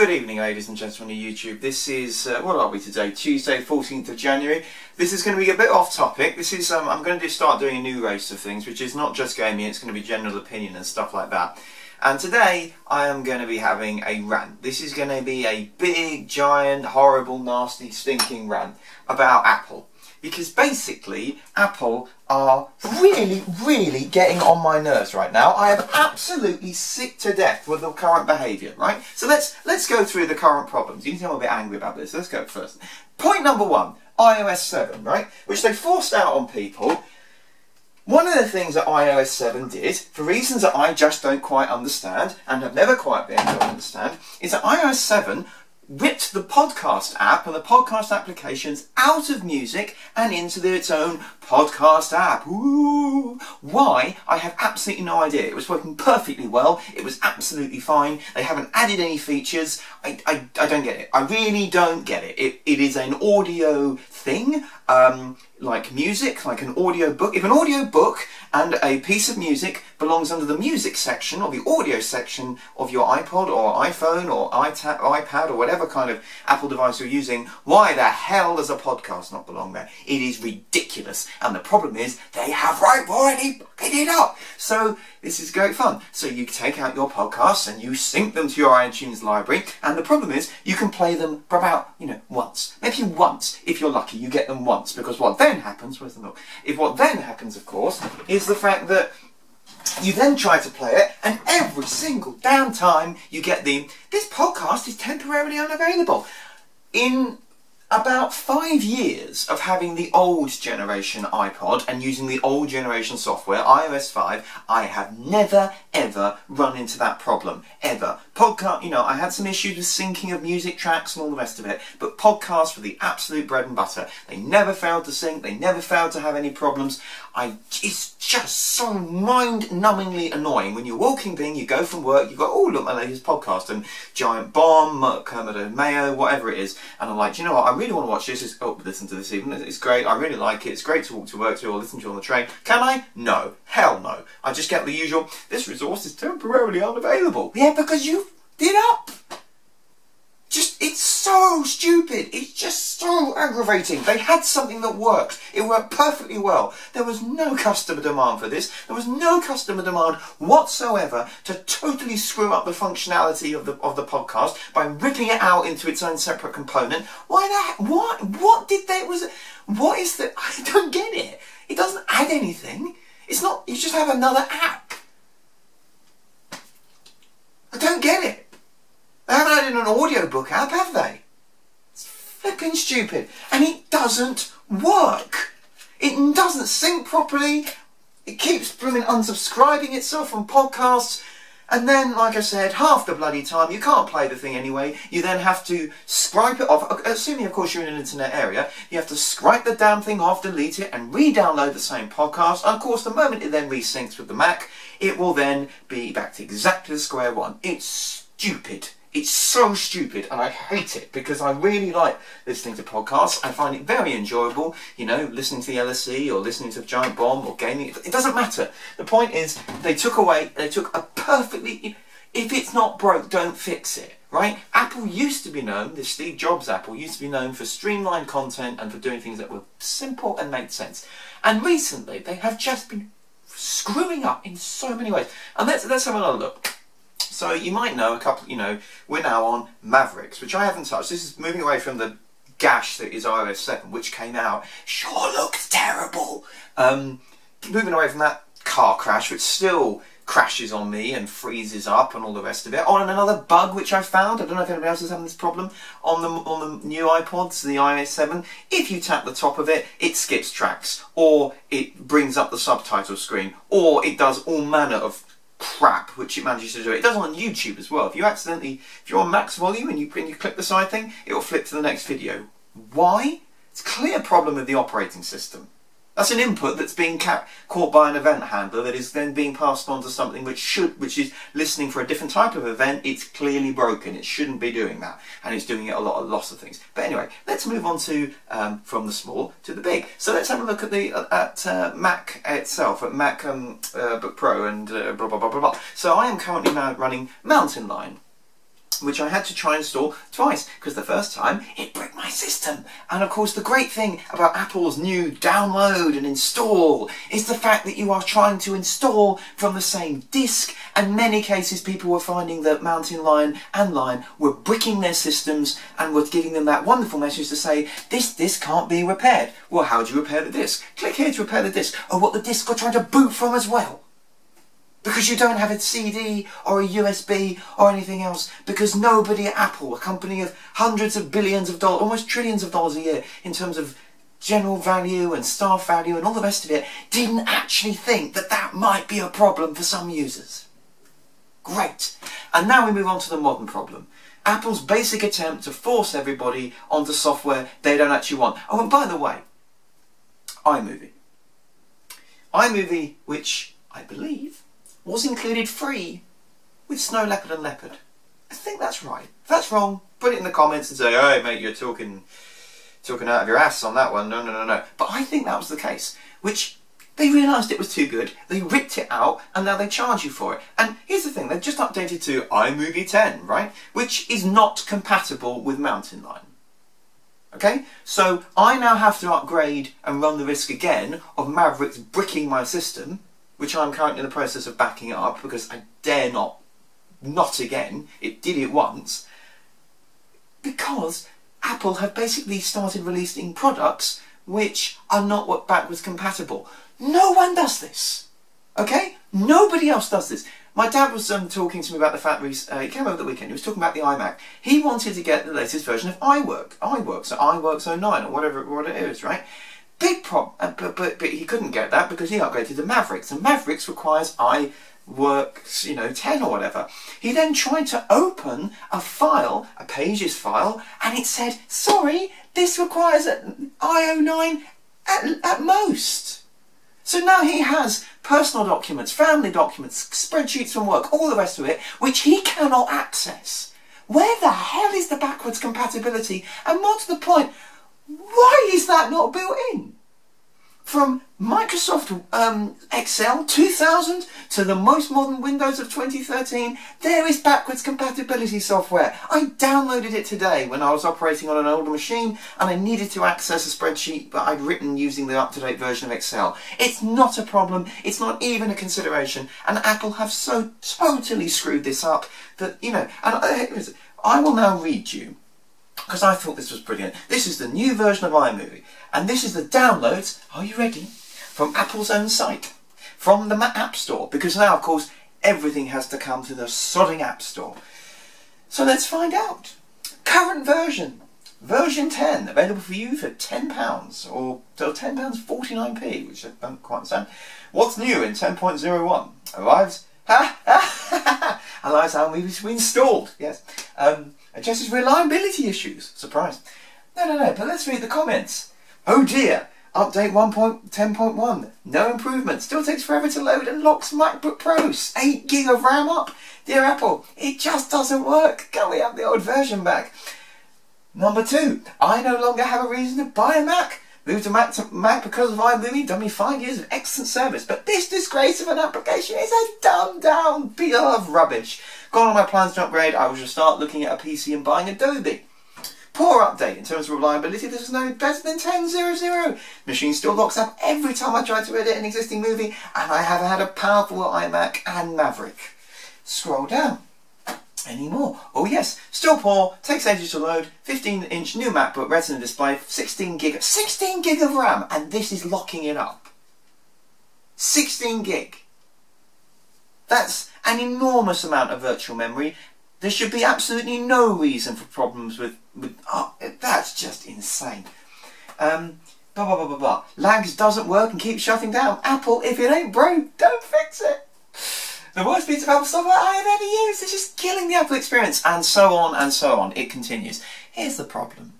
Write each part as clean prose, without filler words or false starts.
good evening, ladies and gentlemen of YouTube. This is, what are we today? Tuesday, 14th of January. This is going to be a bit off topic. This is, I'm going to start doing a new race of things, which is not just gaming, it's going to be general opinion and stuff like that. And today, I am going to be having a rant. This is going to be a big, giant, horrible, nasty, stinking rant about Apple. Because basically, Apple are really getting on my nerves right now. I am absolutely sick to death with the current behaviour, right? So let's go through the current problems. You can tell I'm a bit angry about this. Let's go first. Point number one, iOS 7, right? Which they forced out on people. One of the things that iOS 7 did, for reasons that I just don't quite understand, and have never quite been able to understand, is that iOS 7 ripped the podcast app and the podcast applications out of music and into its own podcast app. Ooh. Why? I have absolutely no idea. It was working perfectly well. It was absolutely fine. They haven't added any features. I don't get it. I really don't get it. It is an audio thing, like music, like an audio book. If an audio book and a piece of music belongs under the music section or the audio section of your iPod or iPhone or iPad or whatever kind of Apple device you're using, why the hell does a podcast not belong there? It is ridiculous. And the problem is they have already fucking it up. So this is great fun. So you take out your podcasts and you sync them to your iTunes library, and the problem is you can play them for about, once. Maybe once, if you're lucky, you get them once, because what then happens, where's the milk? What then happens, of course, is the fact that you then try to play it, and every single damn time you get this podcast is temporarily unavailable. In about 5 years of having the old generation iPod and using the old generation software, iOS 5, I have never ever run into that problem, ever. I had some issues with syncing of music tracks and all the rest of it, but podcasts were the absolute bread and butter. They never failed to sync, they never failed to have any problems. It's just so mind-numbingly annoying. When you're walking being, you go from work, you go, oh look, my latest podcast, and Giant Bomb, Kermit and Mayo, whatever it is, and I'm like, do you know what, I really want to watch this. Listen to this even, it's great, I really like it, it's great to walk to work to or listen to on the train. Can I? No. Hell no. I just get the usual, this resource is temporarily unavailable. Yeah, because you did up. It's so stupid. It's just so aggravating. They had something that worked. It worked perfectly well. There was no customer demand for this. There was no customer demand whatsoever to totally screw up the functionality of the podcast by ripping it out into its own separate component. Why that? What did they? What is that? I don't get it. It doesn't add anything. It's not. You just have another app. I don't get it. They haven't added an audiobook app, have they? It's flipping stupid. And it doesn't work. It doesn't sync properly. It keeps blooming unsubscribing itself from podcasts. And then, like I said, half the bloody time, you can't play the thing anyway. You then have to scrape it off. Assuming, of course, you're in an internet area, you have to scrape the damn thing off, delete it, and re-download the same podcast. And, of course, the moment it then resyncs with the Mac, it will then be back to exactly square one. It's stupid. It's so stupid, and I hate it, because I really like listening to podcasts. I find it very enjoyable, listening to the LSE or listening to Giant Bomb or gaming. It doesn't matter. The point is, they took a perfectly, if it's not broke, don't fix it, right? Apple used to be known, the Steve Jobs Apple used to be known for streamlined content and for doing things that were simple and made sense. And recently, they have just been screwing up in so many ways. And let's have another look. So you might know we're now on Mavericks, which I haven't touched. This is moving away from the gash that is iOS 7, which came out. Sure looks terrible. Moving away from that car crash, which still crashes on me and freezes up and all the rest of it. Oh, and another bug which I found, I don't know if anybody else is having this problem, on the new iPods, the iOS 7, if you tap the top of it, it skips tracks, or it brings up the subtitle screen, or it does all manner of crap which it manages to do. It does on YouTube as well. If you're on max volume and you click the side thing, it will flip to the next video. Why? It's a clear problem with the operating system. That's an input that's being caught by an event handler that is then being passed on to something which is listening for a different type of event. It's clearly broken. It shouldn't be doing that, and it's doing it lots of things. But anyway, let's move on to from the small to the big. So let's have a look at Mac itself, at Mac Book Pro and blah blah blah blah blah. So I am currently now running Mountain Lion. which I had to try and install twice, because the first time it bricked my system. And of course the great thing about Apple's new download and install is the fact that you are trying to install from the same disk, and in many cases people were finding that Mountain Lion and Lion were bricking their systems and were giving them that wonderful message to say, this disk can't be repaired. Well, how do you repair the disk? Click here to repair the disk. Oh, what the disk are trying to boot from as well. Because you don't have a CD or a USB or anything else, because nobody at Apple, a company of hundreds of billions of dollars, almost trillions of dollars a year in terms of general value and staff value and all the rest of it, didn't actually think that that might be a problem for some users. Great. And now we move on to the modern problem. Apple's basic attempt to force everybody onto software they don't actually want. Oh, and by the way, iMovie. iMovie, which I believe was included free with Snow Leopard and Leopard. I think that's right. If that's wrong, put it in the comments and say, hey mate, you're talking out of your ass on that one. No. But I think that was the case, which they realised it was too good, they ripped it out, and now they charge you for it. And here's the thing, they've just updated to iMovie 10, right? Which is not compatible with Mountain Lion. Okay, so I now have to upgrade and run the risk again of Maverick's bricking my system, which I'm currently in the process of backing up because I dare not again. It did it once. Because Apple have basically started releasing products which are not backwards compatible. No one does this. Okay? Nobody else does this. My dad was talking to me about the fact that he came over the weekend, he was talking about the iMac. He wanted to get the latest version of iWork, so iWorks 09 or whatever it is, right? Big problem, but he couldn't get that because he upgraded to Mavericks, and Mavericks requires iWorks, 10 or whatever. He then tried to open a file, a Pages file, and it said, sorry, this requires an i09 at most. So now he has personal documents, family documents, spreadsheets from work, all the rest of it, which he cannot access. Where the hell is the backwards compatibility? And more to the point, why is that not built in? From Microsoft Excel 2000 to the most modern Windows of 2013, there is backwards compatibility software. I downloaded it today when I was operating on an older machine and I needed to access a spreadsheet that I'd written using the up-to-date version of Excel. It's not a problem, it's not even a consideration, and Apple have so totally screwed this up that, and I will now read you, because I thought this was brilliant. This is the new version of iMovie, and this is the downloads, are you ready, from Apple's own site, from the App Store, because now, of course, everything has to come to the sodding App Store. So let's find out. Current version, version 10, available for you for £10, or £10 49p, which I don't quite understand. What's new in 10.01? Arrives, allows iMovie to be installed, yes. Addresses reliability issues. Surprise. No, but let's read the comments. Oh dear. Update 1.10.1. No improvement. Still takes forever to load and locks MacBook Pros. 8 gig of RAM up. Dear Apple, it just doesn't work. Can we have the old version back? Number 2. I no longer have a reason to buy a Mac. Moved to Mac because of iMovie. Done me 5 years of excellent service. But this disgrace of an application is a dumbed down piece of rubbish. Gone on my plans to upgrade. I will just start looking at a PC and buying Adobe. Poor update in terms of reliability. This is no better than 10.00. Machine still locks up every time I try to edit an existing movie, and I have had a powerful iMac and Maverick. Scroll down. Any more? Oh yes, still poor, takes ages to load, 15-inch new MacBook Retina display, 16 gig of RAM, and this is locking it up. 16 gig. That's an enormous amount of virtual memory. There should be absolutely no reason for problems with that's just insane. Lags doesn't work and keeps shutting down. Apple, if it ain't broke, don't fix it. The worst piece of Apple software I have ever used. It's just killing the Apple experience, and so on and so on. It continues. Here's the problem.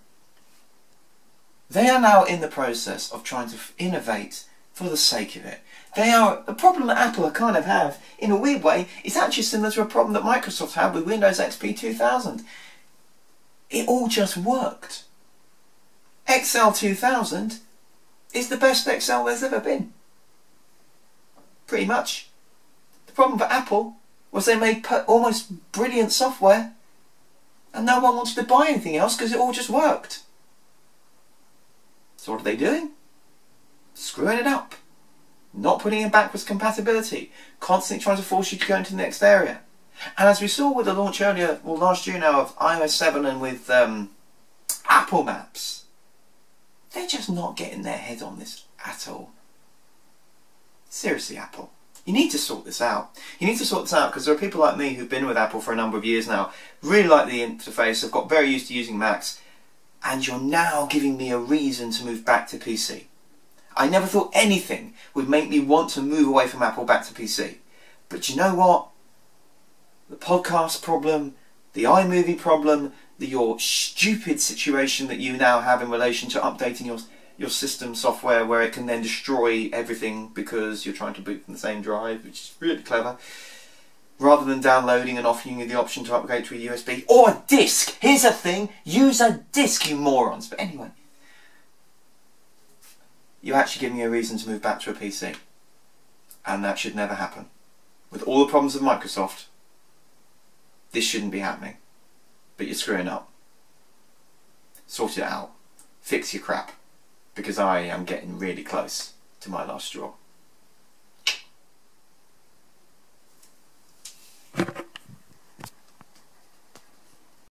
They are now in the process of trying to innovate for the sake of it. The problem that Apple kind of have, in a weird way, is actually similar to a problem that Microsoft had with Windows XP 2000. It all just worked. Excel 2000 is the best Excel there's ever been. Pretty much. The problem for Apple was they made almost brilliant software And no one wanted to buy anything else because it all just worked. So what are they doing? Screwing it up. Not putting in backwards compatibility. Constantly trying to force you to go into the next area. And as we saw with the launch earlier, well last year now, of iOS 7 and with Apple Maps, they're just not getting their head on this at all. Seriously, Apple. You need to sort this out. You need to sort this out because there are people like me who've been with Apple for a number of years now, really like the interface, have got very used to using Macs, and you're now giving me a reason to move back to PC. I never thought anything would make me want to move away from Apple back to PC. But you know what? The podcast problem, the iMovie problem, your stupid situation that you now have in relation to updating your system software where it can then destroy everything because you're trying to boot from the same drive, which is really clever, rather than downloading and offering you the option to upgrade to a USB or a disc. Here's a thing, use a disc, you morons. But anyway, you actually give me a reason to move back to a PC, and that should never happen. With all the problems of Microsoft, this shouldn't be happening, but you're screwing up. Sort it out. Fix your crap. Because I am getting really close to my last straw.